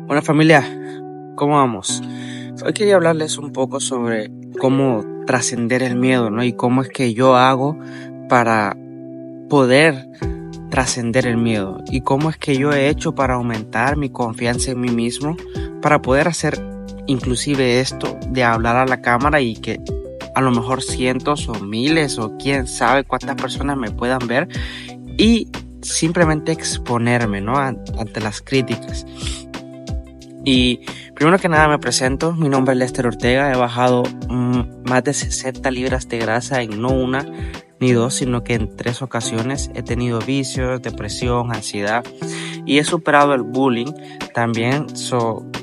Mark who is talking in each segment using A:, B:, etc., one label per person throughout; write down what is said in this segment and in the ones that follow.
A: Bueno, familia, ¿cómo vamos? Hoy quería hablarles un poco sobre cómo trascender el miedo, ¿no? Y cómo es que yo hago para poder trascender el miedo. Y cómo es que yo he hecho para aumentar mi confianza en mí mismo, para poder hacer inclusive esto de hablar a la cámara y que a lo mejor cientos o miles o quién sabe cuántas personas me puedan ver y simplemente exponerme, ¿no? Ante las críticas. Y primero que nada me presento, mi nombre es Lester Ortega, he bajado más de 60 libras de grasa en no una ni dos, sino que en 3 ocasiones. He tenido vicios, depresión, ansiedad y he superado el bullying también.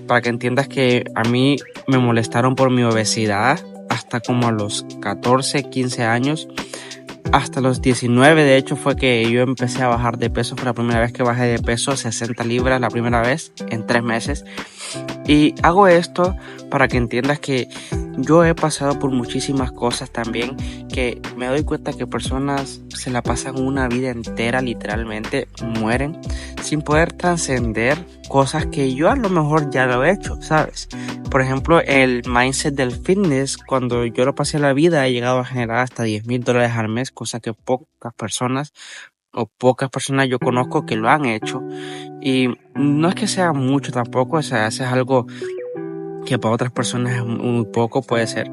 A: Para que entiendas que a mí me molestaron por mi obesidad hasta como a los 14, 15 años. Hasta los 19, de hecho, fue que yo empecé a bajar de peso. Fue la primera vez que bajé de peso, 60 libras la primera vez en 3 meses. Y hago esto para que entiendas que yo he pasado por muchísimas cosas también, que me doy cuenta que personas se la pasan una vida entera, literalmente mueren, sin poder trascender cosas que yo a lo mejor ya lo he hecho, ¿sabes? Por ejemplo, el mindset del fitness, cuando yo lo pasé a la vida, he llegado a generar hasta $10,000 al mes, cosa que pocas personas yo conozco que lo han hecho. Y no es que sea mucho tampoco, o sea, es algo que para otras personas es muy poco, puede ser,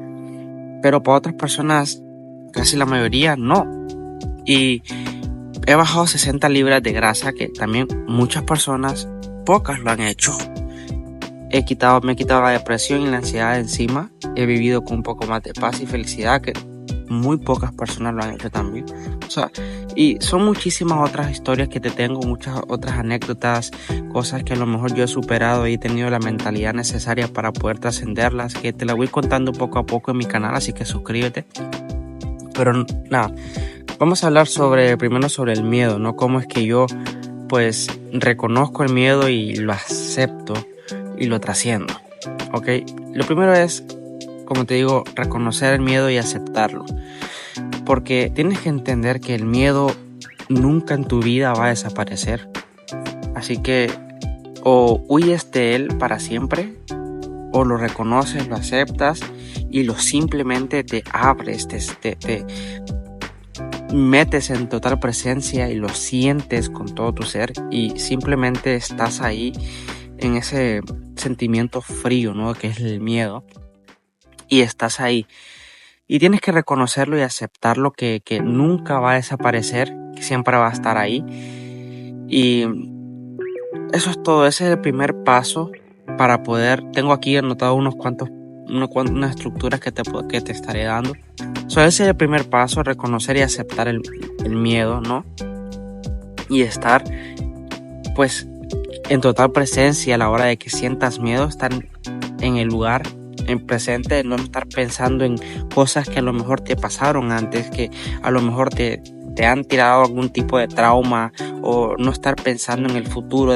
A: pero para otras personas, casi la mayoría, no. Y he bajado 60 libras de grasa, que también muchas personas, pocas lo han hecho. Me he quitado la depresión y la ansiedad de encima. He vivido con un poco más de paz y felicidad, que muy pocas personas lo han hecho también. O sea, y son muchísimas otras historias que te tengo, muchas otras anécdotas, cosas que a lo mejor yo he superado y he tenido la mentalidad necesaria para poder trascenderlas, que te las voy contando poco a poco en mi canal, así que suscríbete. Pero nada, vamos a hablar primero sobre el miedo, ¿no? Cómo es que yo pues reconozco el miedo y lo acepto y lo trasciendo, ¿ok? Lo primero es, como te digo, reconocer el miedo y aceptarlo. Porque tienes que entender que el miedo nunca en tu vida va a desaparecer. Así que o huyes de él para siempre, o lo reconoces, lo aceptas y lo simplemente te abres, te metes en total presencia y lo sientes con todo tu ser y simplemente estás ahí en ese sentimiento frío, ¿no? Que es el miedo, y estás ahí. Y tienes que reconocerlo y aceptarlo, que nunca va a desaparecer, que siempre va a estar ahí. Y eso es todo. Ese es el primer paso para poder... Tengo aquí anotado unas estructuras que te estaré dando. Ese es el primer paso, reconocer y aceptar el miedo, ¿no? Y estar, pues, en total presencia a la hora de que sientas miedo, estar en el lugar, en presente, no estar pensando en cosas que a lo mejor te pasaron antes, que a lo mejor te han tirado algún tipo de trauma, o no estar pensando en el futuro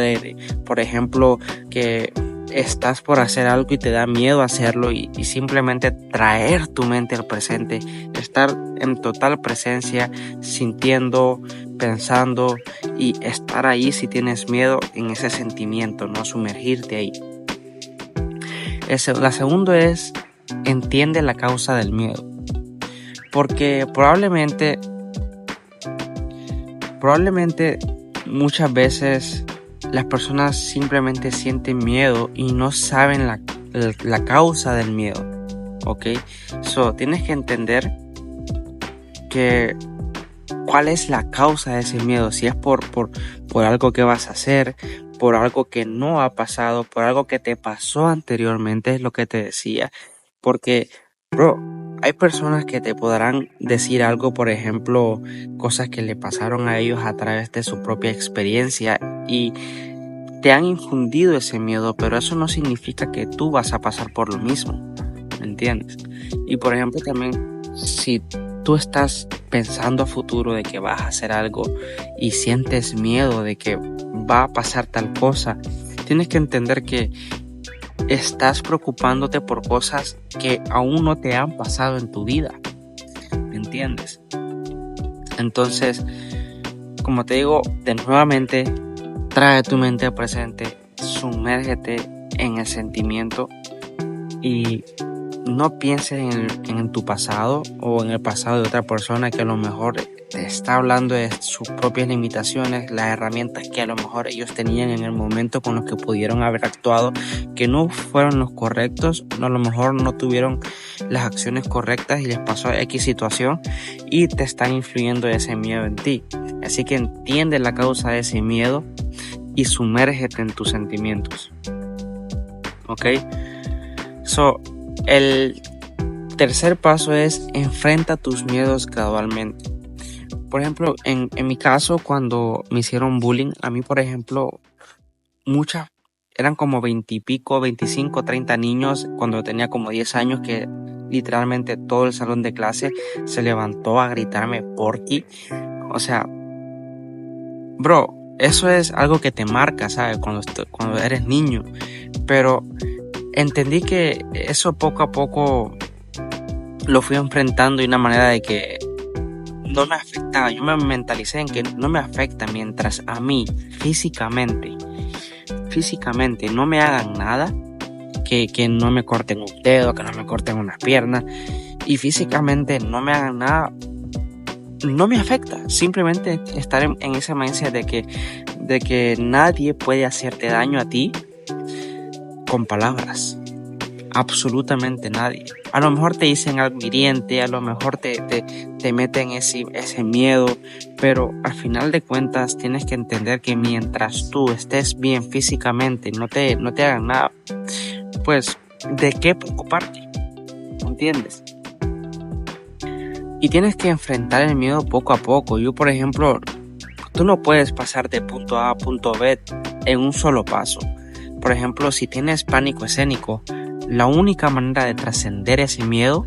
A: por ejemplo, que estás por hacer algo y te da miedo hacerlo, y simplemente traer tu mente al presente, estar en total presencia, sintiendo, pensando y estar ahí si tienes miedo en ese sentimiento, no sumergirte ahí. La segunda es, entiende la causa del miedo, porque probablemente muchas veces las personas simplemente sienten miedo y no saben la causa del miedo, ¿ok? Tienes que entender que cuál es la causa de ese miedo, si es por algo que vas a hacer, por algo que no ha pasado, por algo que te pasó anteriormente, es lo que te decía. Porque, hay personas que te podrán decir algo, por ejemplo, cosas que le pasaron a ellos a través de su propia experiencia y te han infundido ese miedo, pero eso no significa que tú vas a pasar por lo mismo, ¿me entiendes? Y por ejemplo también, si tú estás pensando a futuro de que vas a hacer algo y sientes miedo de que va a pasar tal cosa, tienes que entender que estás preocupándote por cosas que aún no te han pasado en tu vida, ¿me entiendes? Entonces, como te digo, nuevamente, trae tu mente al presente, sumérgete en el sentimiento y no pienses en tu pasado o en el pasado de otra persona que a lo mejor te está hablando de sus propias limitaciones, las herramientas que a lo mejor ellos tenían en el momento con los que pudieron haber actuado, que no fueron los correctos, a lo mejor no tuvieron las acciones correctas y les pasó X situación y te están influyendo ese miedo en ti. Así que entiende la causa de ese miedo y sumérgete en tus sentimientos. ¿Ok? El tercer paso es enfrenta tus miedos gradualmente. Por ejemplo, en mi caso, cuando me hicieron bullying, a mí, por ejemplo, eran como 20 y pico, 25, 30 niños cuando tenía como 10 años que literalmente todo el salón de clase se levantó a gritarme Porky. O sea, bro, eso es algo que te marca, ¿sabes? Cuando eres niño. Pero entendí que eso poco a poco lo fui enfrentando de una manera de que no me afectaba. Yo me mentalicé en que no me afecta mientras a mí físicamente no me hagan nada, que no me corten un dedo, que no me corten una pierna y físicamente no me hagan nada, no me afecta. Simplemente estar en esa mindset de que nadie puede hacerte daño a ti con palabras. Absolutamente nadie. A lo mejor te dicen algo hiriente, a lo mejor te meten ese miedo, pero al final de cuentas tienes que entender que mientras tú estés bien físicamente, no te hagan nada, pues ¿de qué preocuparte? ¿Entiendes? Y tienes que enfrentar el miedo poco a poco. Yo, por ejemplo, tú no puedes pasar de punto A a punto B en un solo paso. Por ejemplo, si tienes pánico escénico, la única manera de trascender ese miedo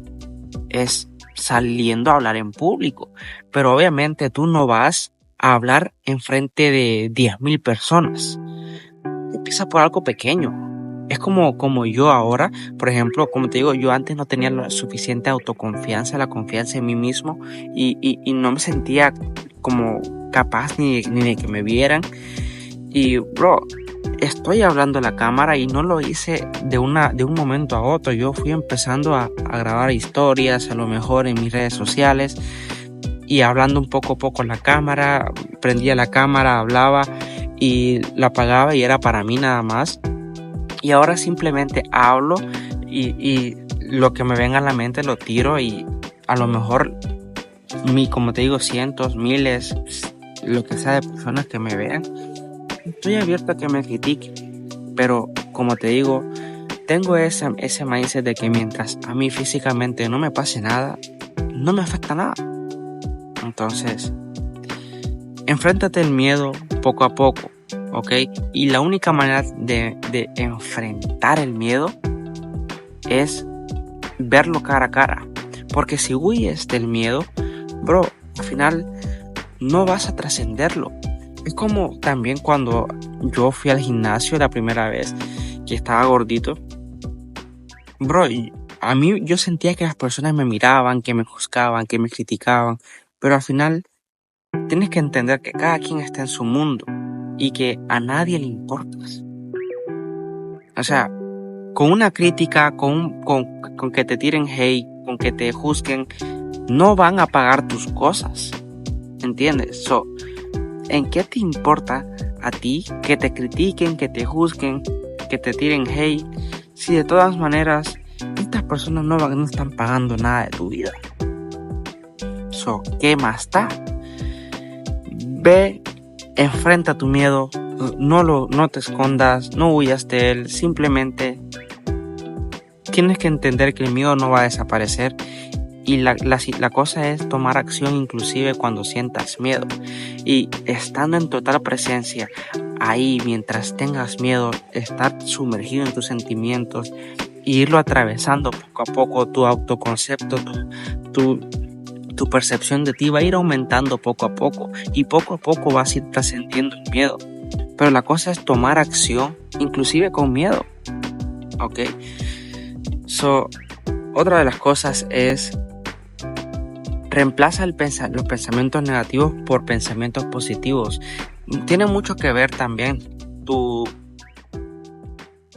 A: es saliendo a hablar en público. Pero obviamente tú no vas a hablar enfrente de 10,000 personas. Empieza por algo pequeño. Es como yo ahora, por ejemplo, como te digo, yo antes no tenía la suficiente autoconfianza, la confianza en mí mismo y no me sentía como capaz ni de que me vieran. Y bro, estoy hablando a la cámara y no lo hice de un momento a otro. Yo fui empezando a grabar historias, a lo mejor en mis redes sociales y hablando un poco a poco en la cámara. Prendía la cámara, hablaba y la apagaba y era para mí nada más. Y ahora simplemente hablo y lo que me venga a la mente lo tiro y a lo mejor, como te digo, cientos, miles, lo que sea de personas que me vean. Estoy abierto a que me critiquen, pero como te digo, tengo ese mindset de que mientras a mí físicamente no me pase nada, no me afecta nada. Entonces, enfréntate el miedo poco a poco, ¿ok? Y la única manera de enfrentar el miedo es verlo cara a cara. Porque si huyes del miedo, bro, al final no vas a trascenderlo. Es como también cuando yo fui al gimnasio la primera vez que estaba gordito. Bro, a mí yo sentía que las personas me miraban, que me juzgaban, que me criticaban. Pero al final tienes que entender que cada quien está en su mundo y que a nadie le importas. O sea, con una crítica, con que te tiren hate, con que te juzguen, no van a pagar tus cosas. ¿Entiendes? ¿En qué te importa a ti que te critiquen, que te juzguen, que te tiren hate? Si de todas maneras estas personas no están pagando nada de tu vida. ¿Qué más da? Ve, enfrenta tu miedo, no te escondas, no huyas de él, simplemente tienes que entender que el miedo no va a desaparecer. Y la cosa es tomar acción inclusive cuando sientas miedo. Y estando en total presencia, ahí mientras tengas miedo, estar sumergido en tus sentimientos e irlo atravesando poco a poco. Tu autoconcepto, tu percepción de ti va a ir aumentando poco a poco. Y poco a poco vas a ir trascendiendo el miedo. Pero la cosa es tomar acción, inclusive con miedo. ¿Ok? Otra de las cosas es reemplaza los pensamientos negativos por pensamientos positivos. Tiene mucho que ver también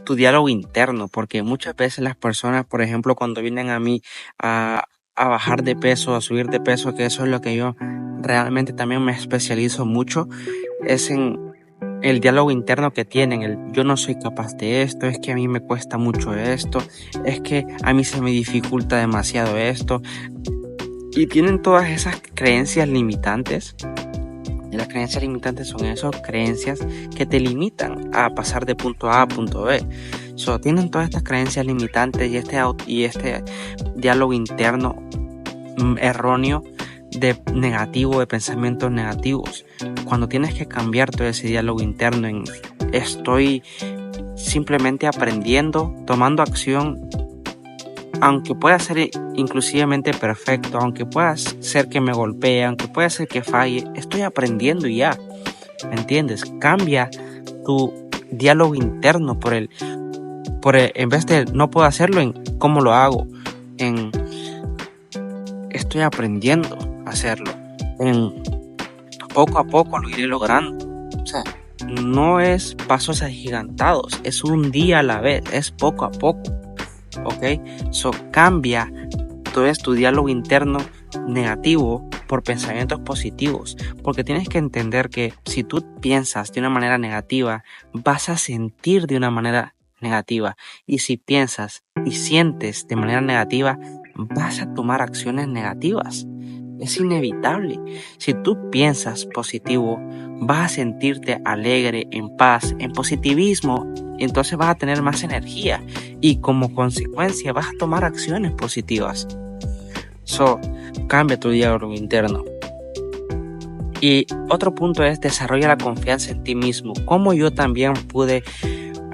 A: tu diálogo interno, porque muchas veces las personas, por ejemplo, cuando vienen a mí a bajar de peso, a subir de peso, que eso es lo que yo realmente también me especializo mucho, es en el diálogo interno que tienen, el yo no soy capaz de esto, es que a mí me cuesta mucho esto, es que a mí se me dificulta demasiado esto, y tienen todas esas creencias limitantes. Y las creencias limitantes son esas creencias que te limitan a pasar de punto A a punto B. Tienen todas estas creencias limitantes y este diálogo interno erróneo de negativo, de pensamientos negativos. Cuando tienes que cambiar todo ese diálogo interno en estoy simplemente aprendiendo, tomando acción, aunque pueda ser inclusivamente perfecto, aunque pueda ser que me golpee, aunque pueda ser que falle, estoy aprendiendo y ya, ¿me entiendes? Cambia tu diálogo interno por el en vez de no puedo hacerlo, en cómo lo hago, en estoy aprendiendo a hacerlo, en poco a poco lo iré logrando. O sea, no es pasos agigantados, es un día a la vez, es poco a poco. ¿Ok? Cambia todo tu diálogo interno negativo por pensamientos positivos, porque tienes que entender que si tú piensas de una manera negativa, vas a sentir de una manera negativa, y si piensas y sientes de manera negativa, vas a tomar acciones negativas. Es inevitable. Si tú piensas positivo, vas a sentirte alegre, en paz, en positivismo, entonces vas a tener más energía y como consecuencia vas a tomar acciones positivas. Cambia tu diálogo interno. Y otro punto es desarrolla la confianza en ti mismo. Cómo yo también pude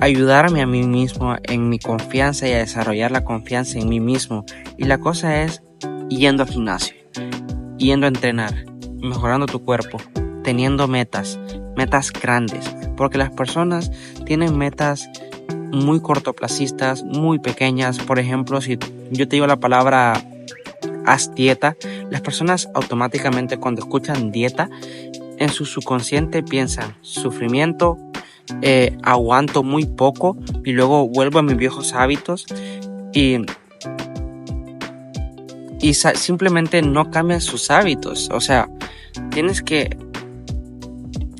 A: ayudarme a mí mismo en mi confianza y a desarrollar la confianza en mí mismo. Y la cosa es yendo al gimnasio, yendo a entrenar, mejorando tu cuerpo, teniendo metas grandes, porque las personas tienen metas muy cortoplacistas, muy pequeñas. Por ejemplo, si yo te digo la palabra haz dieta, las personas automáticamente cuando escuchan dieta, en su subconsciente piensan sufrimiento, aguanto muy poco y luego vuelvo a mis viejos hábitos y simplemente no cambian sus hábitos. O sea, tienes que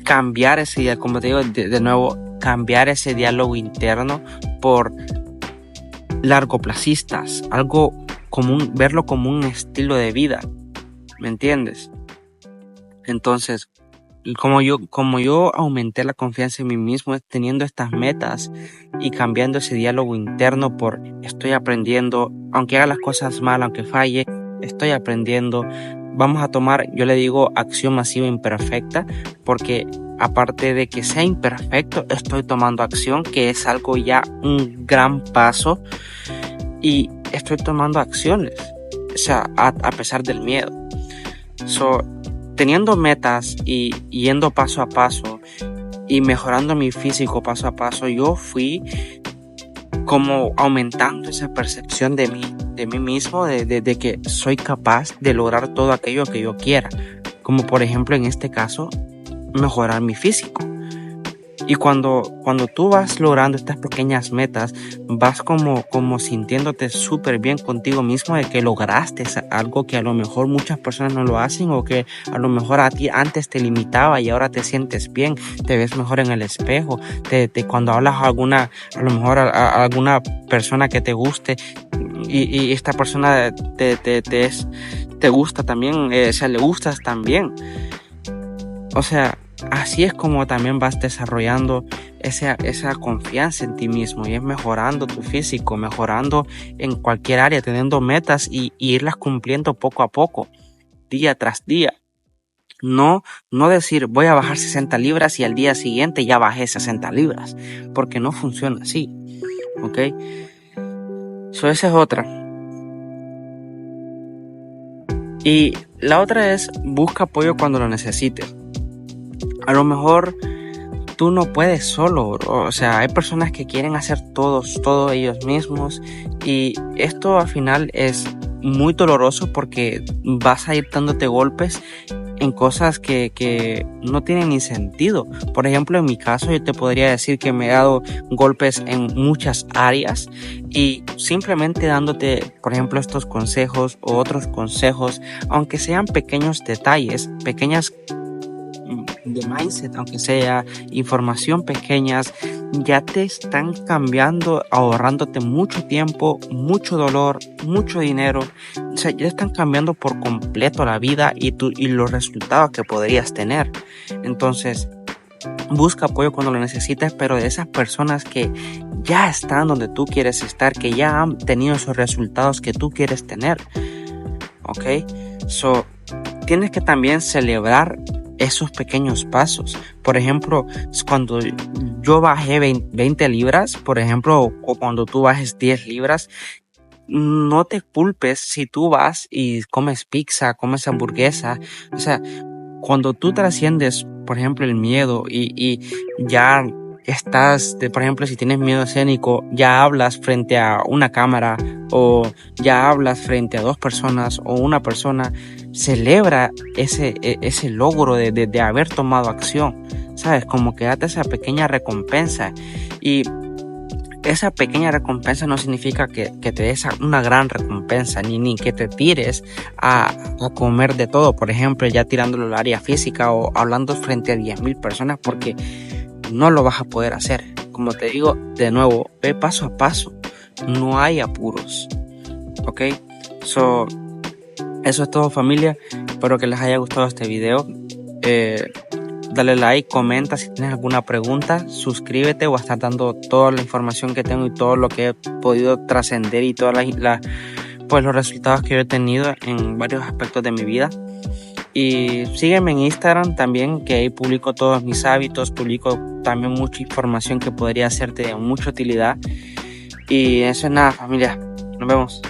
A: cambiar ese día, como te digo, de nuevo, cambiar ese diálogo interno por largoplacistas, algo común, verlo como un estilo de vida, ¿me entiendes? Entonces, como yo aumenté la confianza en mí mismo es teniendo estas metas y cambiando ese diálogo interno por estoy aprendiendo, aunque haga las cosas mal, aunque falle, estoy aprendiendo. Vamos a tomar, yo le digo, acción masiva imperfecta, porque aparte de que sea imperfecto, estoy tomando acción, que es algo ya un gran paso, y estoy tomando acciones, o sea, a pesar del miedo. Teniendo metas y yendo paso a paso y mejorando mi físico paso a paso, yo fui como aumentando esa percepción de mí mismo, de que soy capaz de lograr todo aquello que yo quiera, como por ejemplo en este caso mejorar mi físico. Y cuando tú vas logrando estas pequeñas metas, vas como sintiéndote súper bien contigo mismo de que lograste algo que a lo mejor muchas personas no lo hacen, o que a lo mejor a ti antes te limitaba y ahora te sientes bien, te ves mejor en el espejo, cuando hablas a alguna persona que te guste y esta persona te gusta también, o sea, le gustas también. O sea, así es como también vas desarrollando esa confianza en ti mismo, y es mejorando tu físico, mejorando en cualquier área, teniendo metas y irlas cumpliendo poco a poco, día tras día. No decir voy a bajar 60 libras y al día siguiente ya bajé 60 libras, porque no funciona así, ¿ok? Esa es otra. Y la otra es busca apoyo cuando lo necesites. A lo mejor tú no puedes solo, o sea, hay personas que quieren hacer todo ellos mismos, y esto al final es muy doloroso porque vas a ir dándote golpes en cosas que no tienen ni sentido. Por ejemplo, en mi caso, yo te podría decir que me he dado golpes en muchas áreas y simplemente dándote, por ejemplo, estos consejos o otros consejos, aunque sean pequeños detalles, pequeñas de mindset, aunque sea información pequeñas, ya te están cambiando, ahorrándote mucho tiempo, mucho dolor, mucho dinero. O sea, ya están cambiando por completo la vida y los resultados que podrías tener. Entonces, busca apoyo cuando lo necesites, pero de esas personas que ya están donde tú quieres estar, que ya han tenido esos resultados que tú quieres tener. ¿Ok? So, tienes que también celebrar esos pequeños pasos. Por ejemplo, cuando yo bajé 20 libras, por ejemplo, o cuando tú bajes 10 libras, no te culpes si tú vas y comes pizza, comes hamburguesa. O sea, cuando tú trasciendes, por ejemplo, el miedo y ya estás, por ejemplo, si tienes miedo escénico, ya hablas frente a una cámara o ya hablas frente a 2 personas o una persona, celebra ese logro de haber tomado acción, ¿sabes? Como que date esa pequeña recompensa. Y esa pequeña recompensa no significa que te des una gran recompensa, ni que te tires a comer de todo, por ejemplo, ya tirándolo al área física o hablando frente a 10,000 personas, porque no lo vas a poder hacer. Como te digo, de nuevo, ve paso a paso, no hay apuros, ¿ok? So, eso es todo, familia. Espero que les haya gustado este video. Dale like, comenta si tienes alguna pregunta, suscríbete. Voy a estar dando toda la información que tengo y todo lo que he podido trascender y todas pues los resultados que yo he tenido en varios aspectos de mi vida. Y sígueme en Instagram también, que ahí publico todos mis hábitos, publico también mucha información que podría hacerte de mucha utilidad. Y eso es nada, familia. Nos vemos.